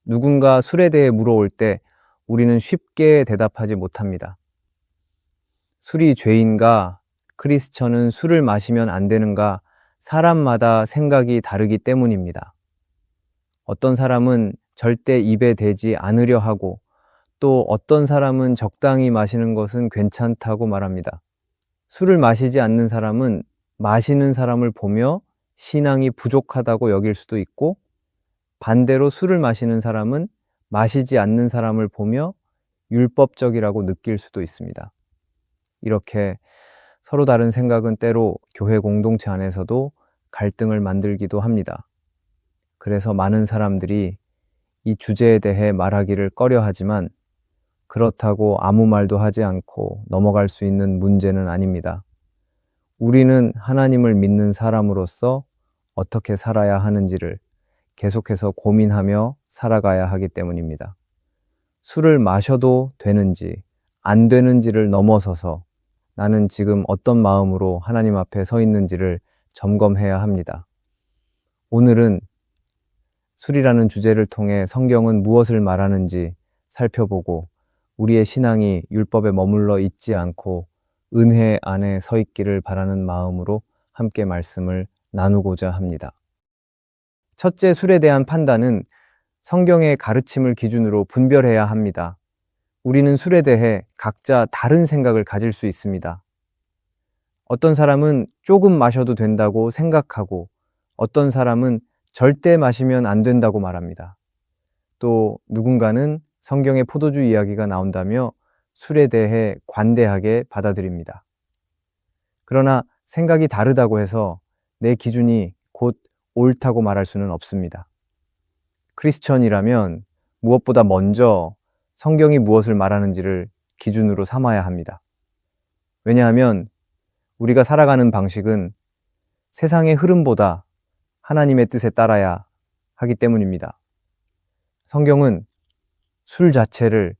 누군가 술에 대해 물어올 때 우리는 쉽게 대답하지 못합니다. 술이 죄인가? 크리스천은 술을 마시면 안 되는가? 사람마다 생각이 다르기 때문입니다. 어떤 사람은 절대 입에 대지 않으려 하고 또 어떤 사람은 적당히 마시는 것은 괜찮다고 말합니다. 술을 마시지 않는 사람은 마시는 사람을 보며 신앙이 부족하다고 여길 수도 있고 반대로 술을 마시는 사람은 마시지 않는 사람을 보며 율법적이라고 느낄 수도 있습니다. 이렇게 서로 다른 생각은 때로 교회 공동체 안에서도 갈등을 만들기도 합니다. 그래서 많은 사람들이 이 주제에 대해 말하기를 꺼려하지만 그렇다고 아무 말도 하지 않고 넘어갈 수 있는 문제는 아닙니다. 우리는 하나님을 믿는 사람으로서 어떻게 살아야 하는지를 계속해서 고민하며 살아가야 하기 때문입니다. 술을 마셔도 되는지 안 되는지를 넘어서서 나는 지금 어떤 마음으로 하나님 앞에 서 있는지를 점검해야 합니다. 오늘은 술이라는 주제를 통해 성경은 무엇을 말하는지 살펴보고 우리의 신앙이 율법에 머물러 있지 않고 은혜 안에 서 있기를 바라는 마음으로 함께 말씀을 나누고자 합니다. 첫째, 술에 대한 판단은 성경의 가르침을 기준으로 분별해야 합니다. 우리는 술에 대해 각자 다른 생각을 가질 수 있습니다. 어떤 사람은 조금 마셔도 된다고 생각하고 어떤 사람은 절대 마시면 안 된다고 말합니다. 또 누군가는 성경의 포도주 이야기가 나온다며 술에 대해 관대하게 받아들입니다. 그러나 생각이 다르다고 해서 내 기준이 곧 옳다고 말할 수는 없습니다. 크리스천이라면 무엇보다 먼저 성경이 무엇을 말하는지를 기준으로 삼아야 합니다. 왜냐하면 우리가 살아가는 방식은 세상의 흐름보다 하나님의 뜻에 따라야 하기 때문입니다. 성경은 술 자체를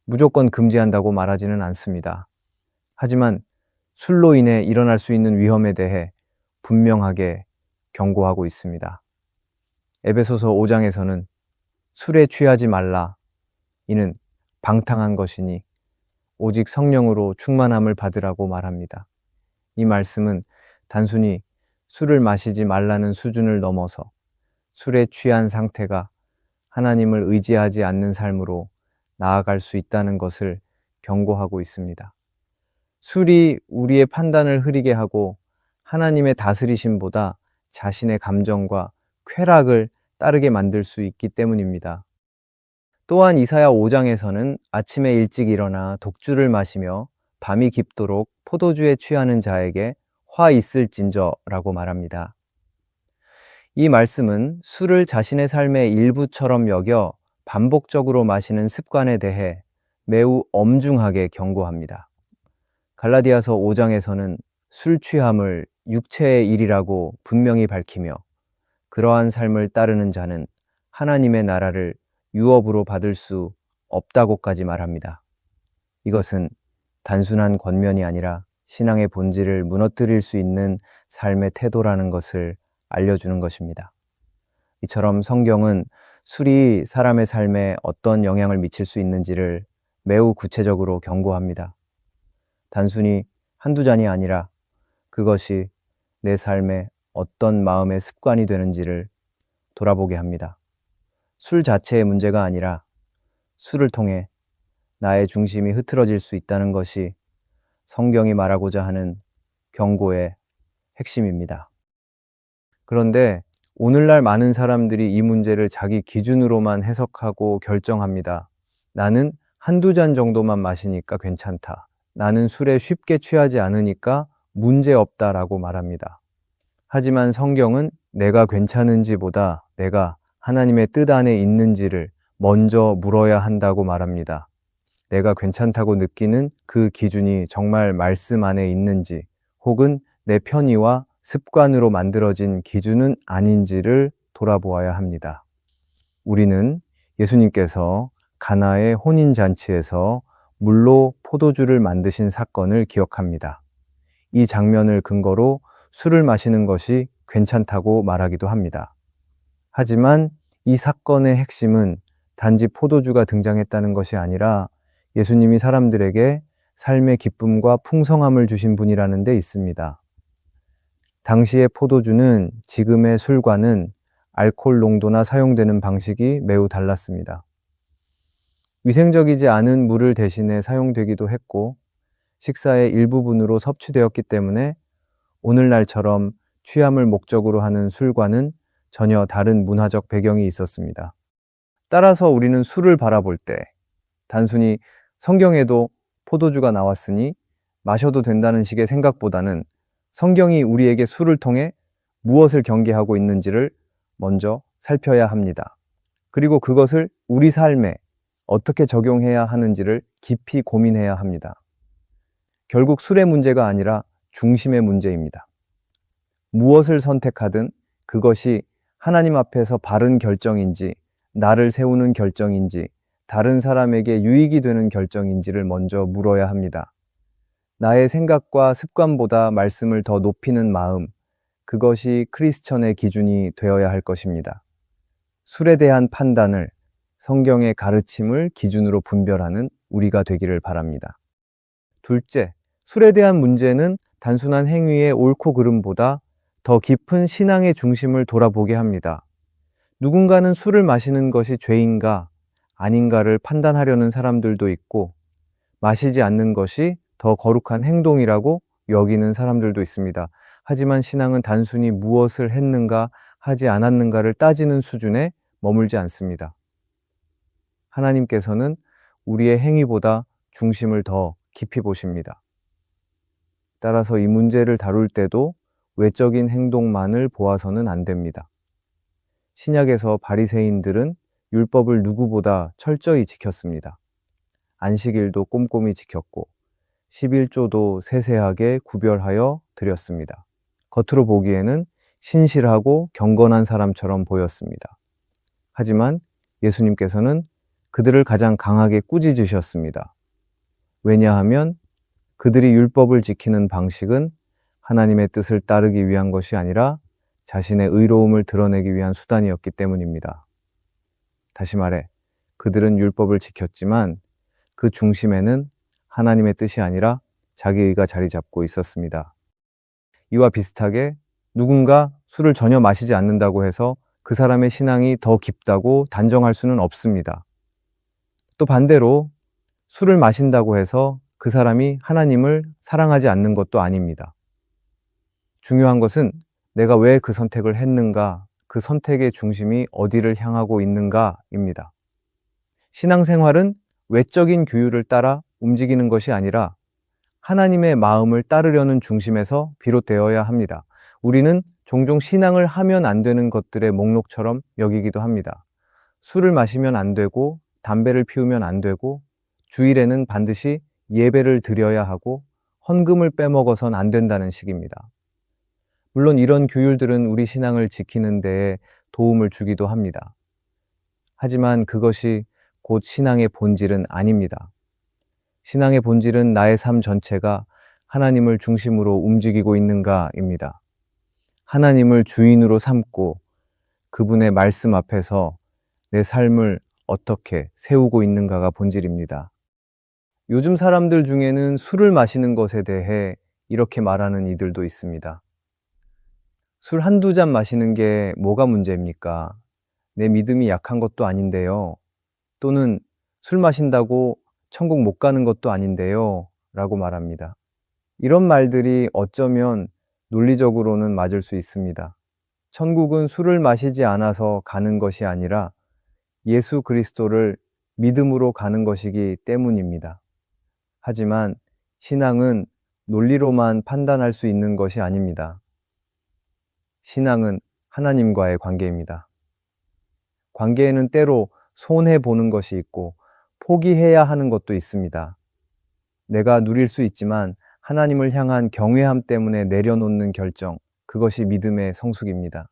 무조건 금지한다고 말하지는 않습니다. 하지만 술로 인해 일어날 수 있는 위험에 대해 분명하게 경고하고 있습니다. 에베소서 5장에서는 술에 취하지 말라. 이는 방탕한 것이니 오직 성령으로 충만함을 받으라고 말합니다. 이 말씀은 단순히 술을 마시지 말라는 수준을 넘어서 술에 취한 상태가 하나님을 의지하지 않는 삶으로 나아갈 수 있다는 것을 경고하고 있습니다. 술이 우리의 판단을 흐리게 하고 하나님의 다스리심보다 자신의 감정과 쾌락을 따르게 만들 수 있기 때문입니다. 또한 이사야 5장에서는 아침에 일찍 일어나 독주를 마시며 밤이 깊도록 포도주에 취하는 자에게 화 있을진저라고 말합니다. 이 말씀은 술을 자신의 삶의 일부처럼 여겨 반복적으로 마시는 습관에 대해 매우 엄중하게 경고합니다. 갈라디아서 5장에서는 술 취함을 육체의 일이라고 분명히 밝히며 그러한 삶을 따르는 자는 하나님의 나라를 유업으로 받을 수 없다고까지 말합니다. 이것은 단순한 권면이 아니라 신앙의 본질을 무너뜨릴 수 있는 삶의 태도라는 것을 알려주는 것입니다. 이처럼 성경은 술이 사람의 삶에 어떤 영향을 미칠 수 있는지를 매우 구체적으로 경고합니다. 단순히 한두 잔이 아니라 그것이 내 삶에 어떤 마음의 습관이 되는지를 돌아보게 합니다. 술 자체의 문제가 아니라 술을 통해 나의 중심이 흐트러질 수 있다는 것이 성경이 말하고자 하는 경고의 핵심입니다. 그런데 오늘날 많은 사람들이 이 문제를 자기 기준으로만 해석하고 결정합니다. 나는 한두 잔 정도만 마시니까 괜찮다. 나는 술에 쉽게 취하지 않으니까 문제없다라고 말합니다. 하지만 성경은 내가 괜찮은지보다 내가 하나님의 뜻 안에 있는지를 먼저 물어야 한다고 말합니다. 내가 괜찮다고 느끼는 그 기준이 정말 말씀 안에 있는지 혹은 내 편의와 습관으로 만들어진 기준은 아닌지를 돌아보아야 합니다. 우리는 예수님께서 가나의 혼인잔치에서 물로 포도주를 만드신 사건을 기억합니다. 이 장면을 근거로 술을 마시는 것이 괜찮다고 말하기도 합니다. 하지만 이 사건의 핵심은 단지 포도주가 등장했다는 것이 아니라 예수님이 사람들에게 삶의 기쁨과 풍성함을 주신 분이라는 데 있습니다. 당시의 포도주는 지금의 술과는 알코올 농도나 사용되는 방식이 매우 달랐습니다. 위생적이지 않은 물을 대신에 사용되기도 했고 식사의 일부분으로 섭취되었기 때문에 오늘날처럼 취함을 목적으로 하는 술과는 전혀 다른 문화적 배경이 있었습니다. 따라서 우리는 술을 바라볼 때 단순히 성경에도 포도주가 나왔으니 마셔도 된다는 식의 생각보다는 성경이 우리에게 술을 통해 무엇을 경계하고 있는지를 먼저 살펴야 합니다. 그리고 그것을 우리 삶에 어떻게 적용해야 하는지를 깊이 고민해야 합니다. 결국 술의 문제가 아니라 중심의 문제입니다. 무엇을 선택하든 그것이 하나님 앞에서 바른 결정인지, 나를 세우는 결정인지, 다른 사람에게 유익이 되는 결정인지를 먼저 물어야 합니다. 나의 생각과 습관보다 말씀을 더 높이는 마음, 그것이 크리스천의 기준이 되어야 할 것입니다. 술에 대한 판단을 성경의 가르침을 기준으로 분별하는 우리가 되기를 바랍니다. 둘째, 술에 대한 문제는 단순한 행위의 옳고 그름보다 더 깊은 신앙의 중심을 돌아보게 합니다. 누군가는 술을 마시는 것이 죄인가 아닌가를 판단하려는 사람들도 있고 마시지 않는 것이 더 거룩한 행동이라고 여기는 사람들도 있습니다. 하지만 신앙은 단순히 무엇을 했는가 하지 않았는가를 따지는 수준에 머물지 않습니다. 하나님께서는 우리의 행위보다 중심을 더 깊이 보십니다. 따라서 이 문제를 다룰 때도 외적인 행동만을 보아서는 안 됩니다. 신약에서 바리새인들은 율법을 누구보다 철저히 지켰습니다. 안식일도 꼼꼼히 지켰고 11조도 세세하게 구별하여 드렸습니다. 겉으로 보기에는 신실하고 경건한 사람처럼 보였습니다. 하지만 예수님께서는 그들을 가장 강하게 꾸짖으셨습니다. 왜냐하면 그들이 율법을 지키는 방식은 하나님의 뜻을 따르기 위한 것이 아니라 자신의 의로움을 드러내기 위한 수단이었기 때문입니다. 다시 말해, 그들은 율법을 지켰지만 그 중심에는 하나님의 뜻이 아니라 자기의가 자리 잡고 있었습니다. 이와 비슷하게 누군가 술을 전혀 마시지 않는다고 해서 그 사람의 신앙이 더 깊다고 단정할 수는 없습니다. 또 반대로 술을 마신다고 해서 그 사람이 하나님을 사랑하지 않는 것도 아닙니다. 중요한 것은 내가 왜 그 선택을 했는가, 그 선택의 중심이 어디를 향하고 있는가입니다. 신앙생활은 외적인 규율을 따라 움직이는 것이 아니라 하나님의 마음을 따르려는 중심에서 비롯되어야 합니다. 우리는 종종 신앙을 하면 안 되는 것들의 목록처럼 여기기도 합니다. 술을 마시면 안 되고 담배를 피우면 안 되고 주일에는 반드시 예배를 드려야 하고 헌금을 빼먹어선 안 된다는 식입니다. 물론 이런 규율들은 우리 신앙을 지키는 데에 도움을 주기도 합니다. 하지만 그것이 곧 신앙의 본질은 아닙니다. 신앙의 본질은 나의 삶 전체가 하나님을 중심으로 움직이고 있는가입니다. 하나님을 주인으로 삼고 그분의 말씀 앞에서 내 삶을 어떻게 세우고 있는가가 본질입니다. 요즘 사람들 중에는 술을 마시는 것에 대해 이렇게 말하는 이들도 있습니다. 술 한두 잔 마시는 게 뭐가 문제입니까? 내 믿음이 약한 것도 아닌데요. 또는 술 마신다고 천국 못 가는 것도 아닌데요. 라고 말합니다. 이런 말들이 어쩌면 논리적으로는 맞을 수 있습니다. 천국은 술을 마시지 않아서 가는 것이 아니라 예수 그리스도를 믿음으로 가는 것이기 때문입니다. 하지만 신앙은 논리로만 판단할 수 있는 것이 아닙니다. 신앙은 하나님과의 관계입니다. 관계에는 때로 손해보는 것이 있고 포기해야 하는 것도 있습니다. 내가 누릴 수 있지만 하나님을 향한 경외함 때문에 내려놓는 결정, 그것이 믿음의 성숙입니다.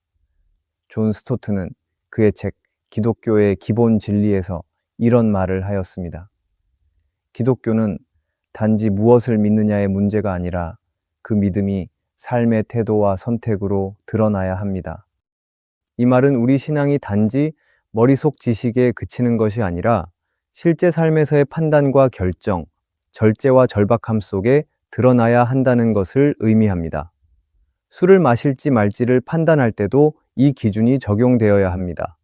존 스토트는 그의 책 기독교의 기본 진리에서 이런 말을 하였습니다. 기독교는 단지 무엇을 믿느냐의 문제가 아니라 그 믿음이 삶의 태도와 선택으로 드러나야 합니다. 이 말은 우리 신앙이 단지 머릿속 지식에 그치는 것이 아니라 실제 삶에서의 판단과 결정, 절제와 절박함 속에 드러나야 한다는 것을 의미합니다. 술을 마실지 말지를 판단할 때도 이 기준이 적용되어야 합니다.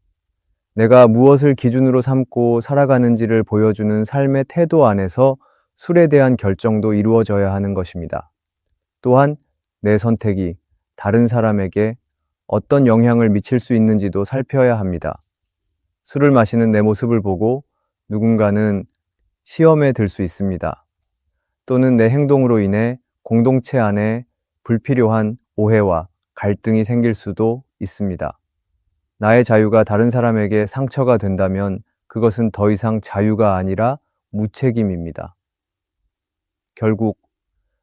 내가 무엇을 기준으로 삼고 살아가는지를 보여주는 삶의 태도 안에서 술에 대한 결정도 이루어져야 하는 것입니다. 또한 내 선택이 다른 사람에게 어떤 영향을 미칠 수 있는지도 살펴야 합니다. 술을 마시는 내 모습을 보고 누군가는 시험에 들 수 있습니다. 또는 내 행동으로 인해 공동체 안에 불필요한 오해와 갈등이 생길 수도 있습니다. 나의 자유가 다른 사람에게 상처가 된다면 그것은 더 이상 자유가 아니라 무책임입니다. 결국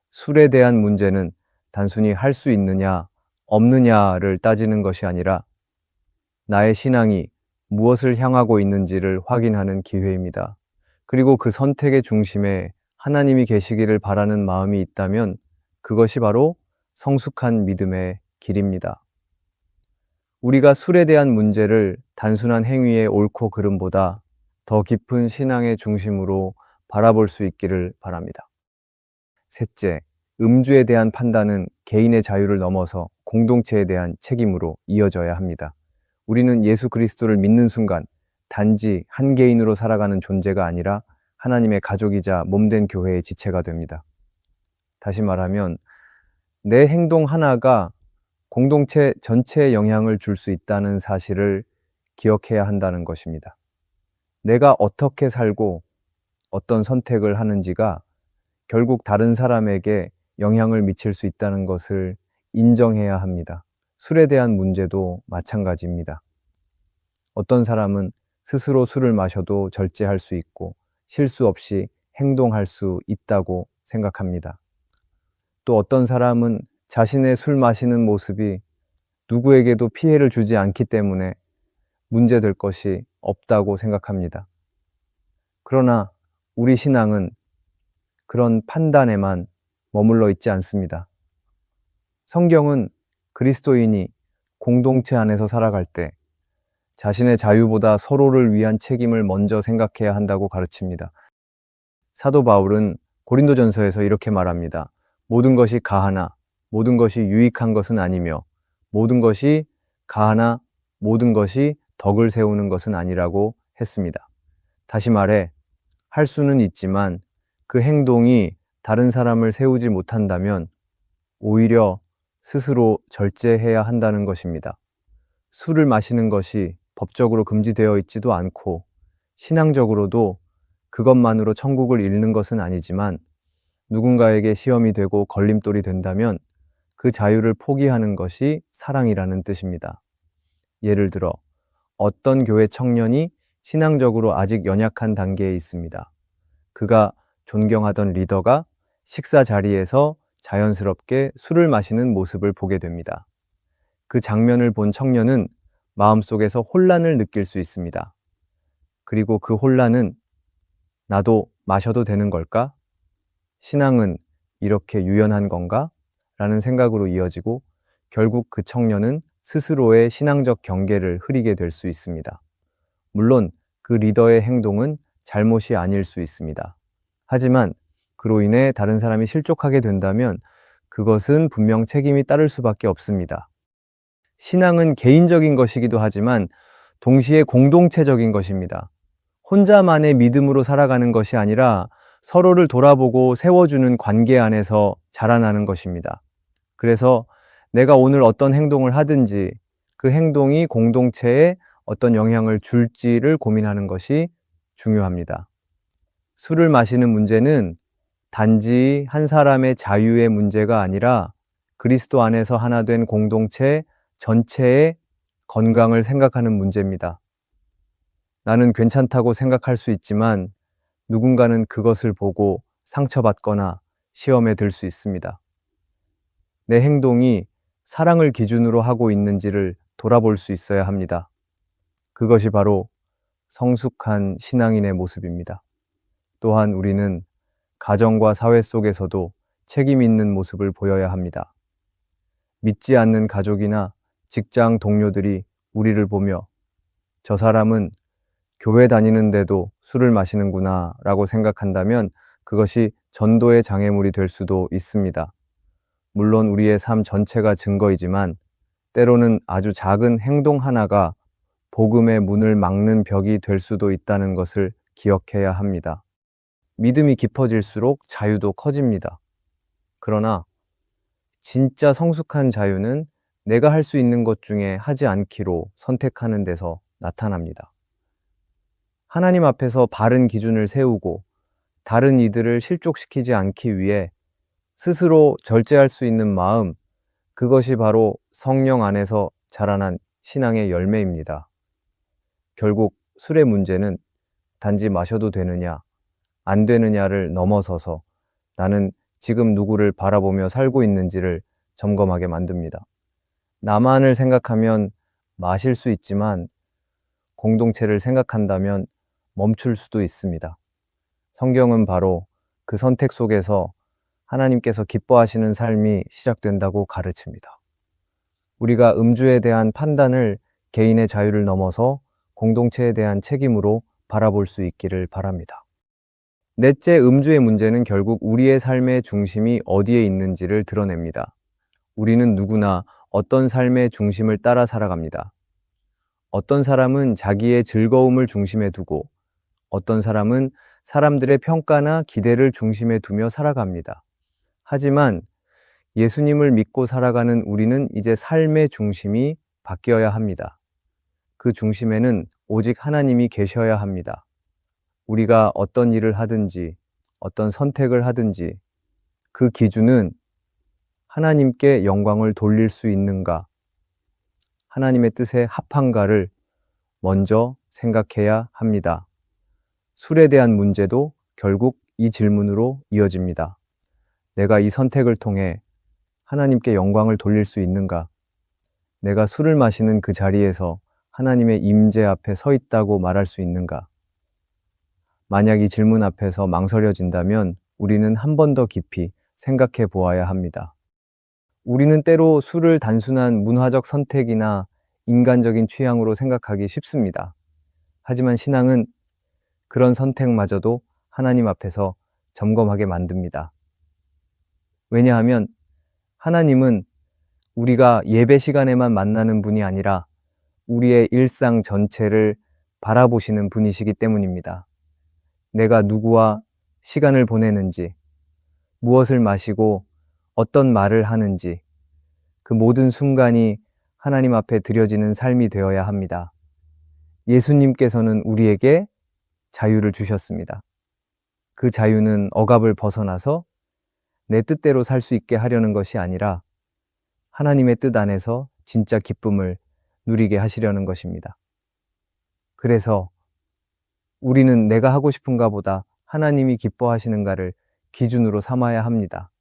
술에 대한 문제는 단순히 할 수 있느냐, 없느냐를 따지는 것이 아니라 나의 신앙이 무엇을 향하고 있는지를 확인하는 기회입니다. 그리고 그 선택의 중심에 하나님이 계시기를 바라는 마음이 있다면 그것이 바로 성숙한 믿음의 길입니다. 우리가 술에 대한 문제를 단순한 행위의 옳고 그름보다 더 깊은 신앙의 중심으로 바라볼 수 있기를 바랍니다. 셋째, 음주에 대한 판단은 개인의 자유를 넘어서 공동체에 대한 책임으로 이어져야 합니다. 우리는 예수 그리스도를 믿는 순간 단지 한 개인으로 살아가는 존재가 아니라 하나님의 가족이자 몸된 교회의 지체가 됩니다. 다시 말하면 내 행동 하나가 공동체 전체에 영향을 줄 수 있다는 사실을 기억해야 한다는 것입니다. 내가 어떻게 살고 어떤 선택을 하는지가 결국 다른 사람에게 영향을 미칠 수 있다는 것을 인정해야 합니다. 술에 대한 문제도 마찬가지입니다. 어떤 사람은 스스로 술을 마셔도 절제할 수 있고 실수 없이 행동할 수 있다고 생각합니다. 또 어떤 사람은 자신의 술 마시는 모습이 누구에게도 피해를 주지 않기 때문에 문제될 것이 없다고 생각합니다. 그러나 우리 신앙은 그런 판단에만 머물러 있지 않습니다. 성경은 그리스도인이 공동체 안에서 살아갈 때 자신의 자유보다 서로를 위한 책임을 먼저 생각해야 한다고 가르칩니다. 사도 바울은 고린도전서에서 이렇게 말합니다. 모든 것이 가하나 모든 것이 유익한 것은 아니며 모든 것이 가하나 모든 것이 덕을 세우는 것은 아니라고 했습니다. 다시 말해 할 수는 있지만 그 행동이 다른 사람을 세우지 못한다면 오히려 스스로 절제해야 한다는 것입니다. 술을 마시는 것이 법적으로 금지되어 있지도 않고 신앙적으로도 그것만으로 천국을 잃는 것은 아니지만 누군가에게 시험이 되고 걸림돌이 된다면 그 자유를 포기하는 것이 사랑이라는 뜻입니다. 예를 들어 어떤 교회 청년이 신앙적으로 아직 연약한 단계에 있습니다. 그가 존경하던 리더가 식사 자리에서 자연스럽게 술을 마시는 모습을 보게 됩니다. 그 장면을 본 청년은 마음속에서 혼란을 느낄 수 있습니다. 그리고 그 혼란은 나도 마셔도 되는 걸까? 신앙은 이렇게 유연한 건가? 라는 생각으로 이어지고 결국 그 청년은 스스로의 신앙적 경계를 흐리게 될 수 있습니다. 물론 그 리더의 행동은 잘못이 아닐 수 있습니다. 하지만 그로 인해 다른 사람이 실족하게 된다면 그것은 분명 책임이 따를 수밖에 없습니다. 신앙은 개인적인 것이기도 하지만 동시에 공동체적인 것입니다. 혼자만의 믿음으로 살아가는 것이 아니라 서로를 돌아보고 세워주는 관계 안에서 자라나는 것입니다. 그래서 내가 오늘 어떤 행동을 하든지 그 행동이 공동체에 어떤 영향을 줄지를 고민하는 것이 중요합니다. 술을 마시는 문제는 단지 한 사람의 자유의 문제가 아니라 그리스도 안에서 하나 된 공동체 전체의 건강을 생각하는 문제입니다. 나는 괜찮다고 생각할 수 있지만 누군가는 그것을 보고 상처받거나 시험에 들 수 있습니다. 내 행동이 사랑을 기준으로 하고 있는지를 돌아볼 수 있어야 합니다. 그것이 바로 성숙한 신앙인의 모습입니다. 또한 우리는 가정과 사회 속에서도 책임 있는 모습을 보여야 합니다. 믿지 않는 가족이나 직장 동료들이 우리를 보며 저 사람은 교회 다니는데도 술을 마시는구나 라고 생각한다면 그것이 전도의 장애물이 될 수도 있습니다. 물론 우리의 삶 전체가 증거이지만 때로는 아주 작은 행동 하나가 복음의 문을 막는 벽이 될 수도 있다는 것을 기억해야 합니다. 믿음이 깊어질수록 자유도 커집니다. 그러나 진짜 성숙한 자유는 내가 할 수 있는 것 중에 하지 않기로 선택하는 데서 나타납니다. 하나님 앞에서 바른 기준을 세우고 다른 이들을 실족시키지 않기 위해 스스로 절제할 수 있는 마음, 그것이 바로 성령 안에서 자라난 신앙의 열매입니다. 결국 술의 문제는 단지 마셔도 되느냐, 안 되느냐를 넘어서서 나는 지금 누구를 바라보며 살고 있는지를 점검하게 만듭니다. 나만을 생각하면 마실 수 있지만 공동체를 생각한다면 멈출 수도 있습니다. 성경은 바로 그 선택 속에서 하나님께서 기뻐하시는 삶이 시작된다고 가르칩니다. 우리가 음주에 대한 판단을 개인의 자유를 넘어서 공동체에 대한 책임으로 바라볼 수 있기를 바랍니다. 넷째, 음주의 문제는 결국 우리의 삶의 중심이 어디에 있는지를 드러냅니다. 우리는 누구나 어떤 삶의 중심을 따라 살아갑니다. 어떤 사람은 자기의 즐거움을 중심에 두고 어떤 사람은 사람들의 평가나 기대를 중심에 두며 살아갑니다. 하지만 예수님을 믿고 살아가는 우리는 이제 삶의 중심이 바뀌어야 합니다. 그 중심에는 오직 하나님이 계셔야 합니다. 우리가 어떤 일을 하든지 어떤 선택을 하든지 그 기준은 하나님께 영광을 돌릴 수 있는가, 하나님의 뜻에 합한가를 먼저 생각해야 합니다. 술에 대한 문제도 결국 이 질문으로 이어집니다. 내가 이 선택을 통해 하나님께 영광을 돌릴 수 있는가? 내가 술을 마시는 그 자리에서 하나님의 임재 앞에 서 있다고 말할 수 있는가? 만약 이 질문 앞에서 망설여진다면 우리는 한 번 더 깊이 생각해 보아야 합니다. 우리는 때로 술을 단순한 문화적 선택이나 인간적인 취향으로 생각하기 쉽습니다. 하지만 신앙은 그런 선택마저도 하나님 앞에서 점검하게 만듭니다. 왜냐하면 하나님은 우리가 예배 시간에만 만나는 분이 아니라 우리의 일상 전체를 바라보시는 분이시기 때문입니다. 내가 누구와 시간을 보내는지, 무엇을 마시고 어떤 말을 하는지, 그 모든 순간이 하나님 앞에 드려지는 삶이 되어야 합니다. 예수님께서는 우리에게 자유를 주셨습니다. 그 자유는 억압을 벗어나서 내 뜻대로 살 수 있게 하려는 것이 아니라 하나님의 뜻 안에서 진짜 기쁨을 누리게 하시려는 것입니다. 그래서 우리는 내가 하고 싶은가 보다 하나님이 기뻐하시는가를 기준으로 삼아야 합니다.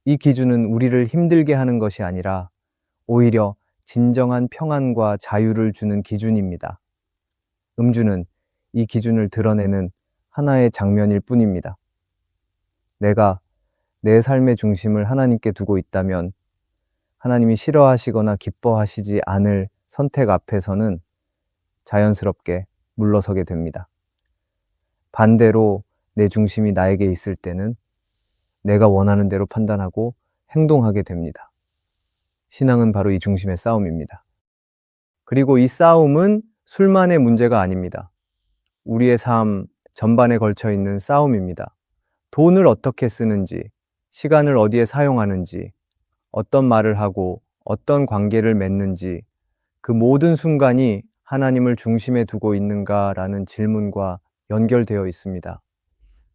이 기준은 우리를 힘들게 하는 것이 아니라 오히려 진정한 평안과 자유를 주는 기준입니다. 음주는 이 기준을 드러내는 하나의 장면일 뿐입니다. 내가 내 삶의 중심을 하나님께 두고 있다면 하나님이 싫어하시거나 기뻐하시지 않을 선택 앞에서는 자연스럽게 물러서게 됩니다. 반대로 내 중심이 나에게 있을 때는 내가 원하는 대로 판단하고 행동하게 됩니다. 신앙은 바로 이 중심의 싸움입니다. 그리고 이 싸움은 술만의 문제가 아닙니다. 우리의 삶 전반에 걸쳐 있는 싸움입니다. 돈을 어떻게 쓰는지, 시간을 어디에 사용하는지, 어떤 말을 하고 어떤 관계를 맺는지 그 모든 순간이 하나님을 중심에 두고 있는가라는 질문과 연결되어 있습니다.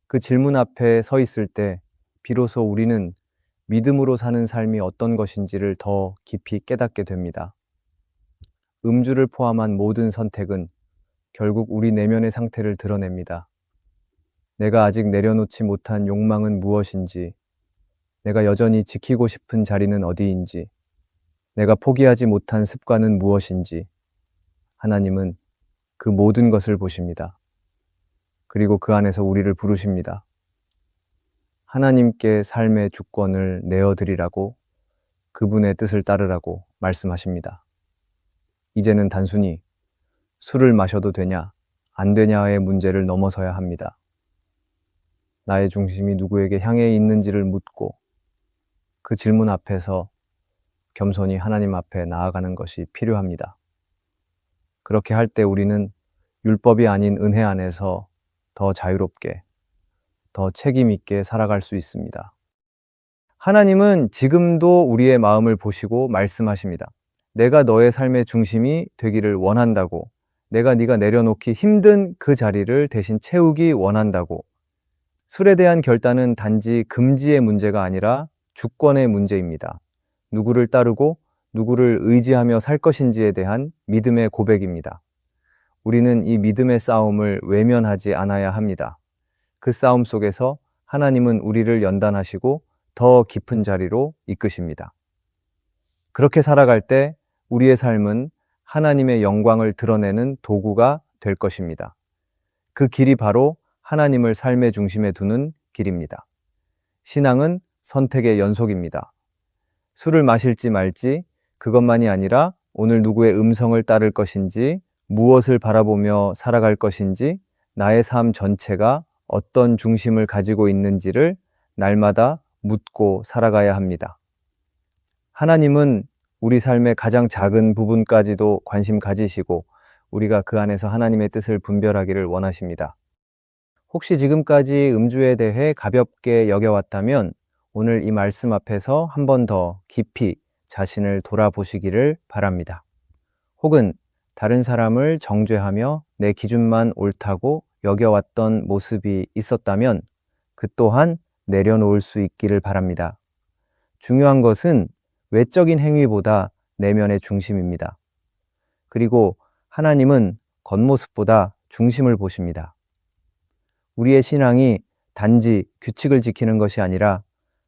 그 질문 앞에 서 있을 때 비로소 우리는 믿음으로 사는 삶이 어떤 것인지를 더 깊이 깨닫게 됩니다. 음주를 포함한 모든 선택은 결국 우리 내면의 상태를 드러냅니다. 내가 아직 내려놓지 못한 욕망은 무엇인지, 내가 여전히 지키고 싶은 자리는 어디인지, 내가 포기하지 못한 습관은 무엇인지, 하나님은 그 모든 것을 보십니다. 그리고 그 안에서 우리를 부르십니다. 하나님께 삶의 주권을 내어드리라고, 그분의 뜻을 따르라고 말씀하십니다. 이제는 단순히 술을 마셔도 되냐, 안 되냐의 문제를 넘어서야 합니다. 나의 중심이 누구에게 향해 있는지를 묻고 그 질문 앞에서 겸손히 하나님 앞에 나아가는 것이 필요합니다. 그렇게 할 때 우리는 율법이 아닌 은혜 안에서 더 자유롭게, 더 책임 있게 살아갈 수 있습니다. 하나님은 지금도 우리의 마음을 보시고 말씀하십니다. 내가 너의 삶의 중심이 되기를 원한다고, 내가 네가 내려놓기 힘든 그 자리를 대신 채우기 원한다고. 술에 대한 결단은 단지 금지의 문제가 아니라 주권의 문제입니다. 누구를 따르고 누구를 의지하며 살 것인지에 대한 믿음의 고백입니다. 우리는 이 믿음의 싸움을 외면하지 않아야 합니다. 그 싸움 속에서 하나님은 우리를 연단하시고 더 깊은 자리로 이끄십니다. 그렇게 살아갈 때 우리의 삶은 하나님의 영광을 드러내는 도구가 될 것입니다. 그 길이 바로 하나님을 삶의 중심에 두는 길입니다. 신앙은 선택의 연속입니다. 술을 마실지 말지 그것만이 아니라 오늘 누구의 음성을 따를 것인지, 무엇을 바라보며 살아갈 것인지, 나의 삶 전체가 어떤 중심을 가지고 있는지를 날마다 묻고 살아가야 합니다. 하나님은 우리 삶의 가장 작은 부분까지도 관심 가지시고 우리가 그 안에서 하나님의 뜻을 분별하기를 원하십니다. 혹시 지금까지 음주에 대해 가볍게 여겨왔다면 오늘 이 말씀 앞에서 한 번 더 깊이 자신을 돌아보시기를 바랍니다. 혹은 다른 사람을 정죄하며 내 기준만 옳다고 여겨왔던 모습이 있었다면 그 또한 내려놓을 수 있기를 바랍니다. 중요한 것은 외적인 행위보다 내면의 중심입니다. 그리고 하나님은 겉모습보다 중심을 보십니다. 우리의 신앙이 단지 규칙을 지키는 것이 아니라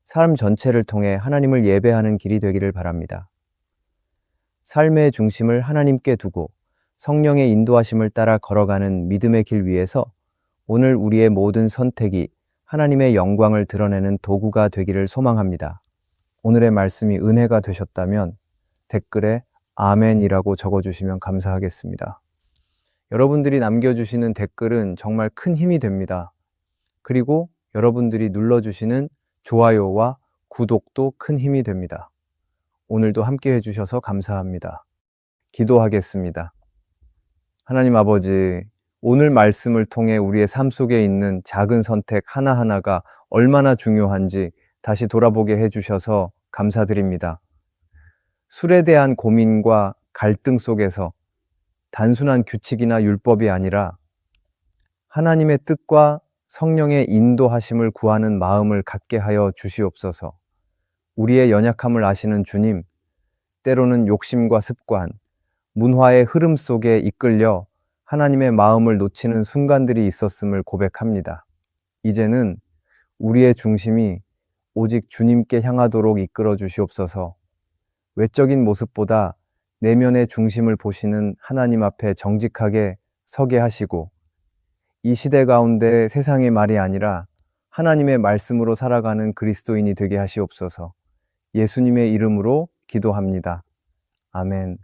삶 전체를 통해 하나님을 예배하는 길이 되기를 바랍니다. 삶의 중심을 하나님께 두고 성령의 인도하심을 따라 걸어가는 믿음의 길 위에서 오늘 우리의 모든 선택이 하나님의 영광을 드러내는 도구가 되기를 소망합니다. 오늘의 말씀이 은혜가 되셨다면 댓글에 아멘이라고 적어주시면 감사하겠습니다. 여러분들이 남겨주시는 댓글은 정말 큰 힘이 됩니다. 그리고 여러분들이 눌러주시는 좋아요와 구독도 큰 힘이 됩니다. 오늘도 함께 해주셔서 감사합니다. 기도하겠습니다. 하나님 아버지, 오늘 말씀을 통해 우리의 삶 속에 있는 작은 선택 하나하나가 얼마나 중요한지 다시 돌아보게 해주셔서 감사드립니다. 술에 대한 고민과 갈등 속에서 단순한 규칙이나 율법이 아니라 하나님의 뜻과 성령의 인도하심을 구하는 마음을 갖게 하여 주시옵소서. 우리의 연약함을 아시는 주님, 때로는 욕심과 습관, 문화의 흐름 속에 이끌려 하나님의 마음을 놓치는 순간들이 있었음을 고백합니다. 이제는 우리의 중심이 오직 주님께 향하도록 이끌어 주시옵소서. 외적인 모습보다 내면의 중심을 보시는 하나님 앞에 정직하게 서게 하시고 이 시대 가운데 세상의 말이 아니라 하나님의 말씀으로 살아가는 그리스도인이 되게 하시옵소서. 예수님의 이름으로 기도합니다. 아멘.